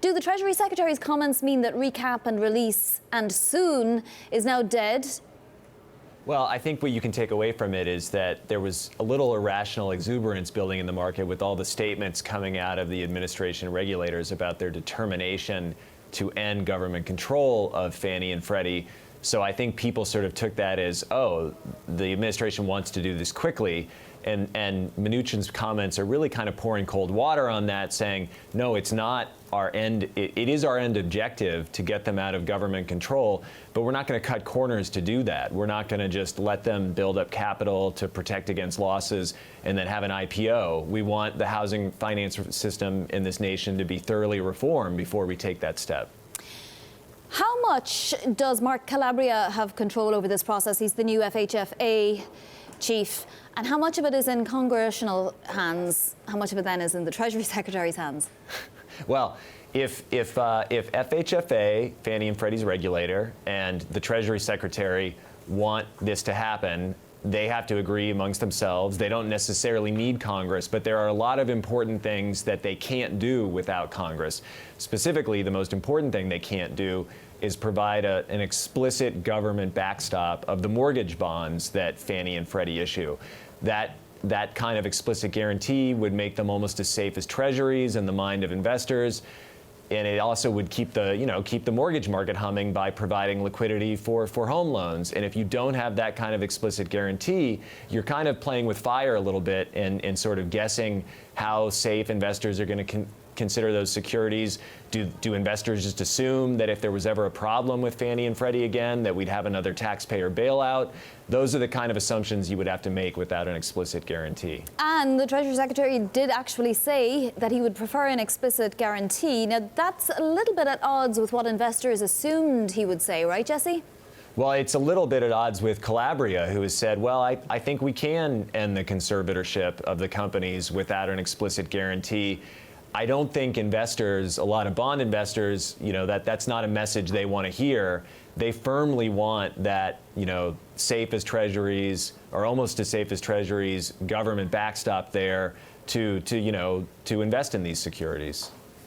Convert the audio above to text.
Do the Treasury Secretary's comments mean that recap and release and soon is now dead? Well, I think what you can take away from it is that there was a little irrational exuberance building in the market with all the statements coming out of the administration regulators about their determination to end government control of Fannie and Freddie. So I think people sort of took that as, oh, the administration wants to do this quickly. And Mnuchin's comments are really kind of pouring cold water on that, saying, no, it's not our end. It is our end objective to get them out of government control, but we're not going to cut corners to do that. We're not going to just let them build up capital to protect against losses and then have an IPO. We want the housing finance system in this nation to be thoroughly reformed before we take that step. How much does Mark Calabria have control over this process? He's the new FHFA chief. And how much of it is in congressional hands? How much of it then is in the Treasury Secretary's hands? Well, if FHFA, Fannie and Freddie's regulator, and the Treasury Secretary want this to happen, they have to agree amongst themselves. They don't necessarily need Congress, but there are a lot of important things that they can't do without Congress. Specifically, the most important thing they can't do is provide an explicit government backstop of the mortgage bonds that Fannie and Freddie issue. That kind of explicit guarantee would make them almost as safe as treasuries in the mind of investors. And it also would keep the mortgage market humming by providing liquidity for home loans. And if you don't have that kind of explicit guarantee, you're kind of playing with fire a little bit and sort of guessing how safe investors are going to consider those securities. Do investors just assume that if there was ever a problem with Fannie and Freddie again, that we'd have another taxpayer bailout? Those are the kind of assumptions you would have to make without an explicit guarantee. And the Treasury Secretary did actually say that he would prefer an explicit guarantee. Now, that's a little bit at odds with what investors assumed he would say, right, Jesse? Well, it's a little bit at odds with Calabria, who has said, well, I think we can end the conservatorship of the companies without an explicit guarantee. I don't think investors, a lot of bond investors, that's not a message they want to hear. They firmly want that, safe as treasuries, or almost as safe as treasuries, government backstop there to invest in these securities.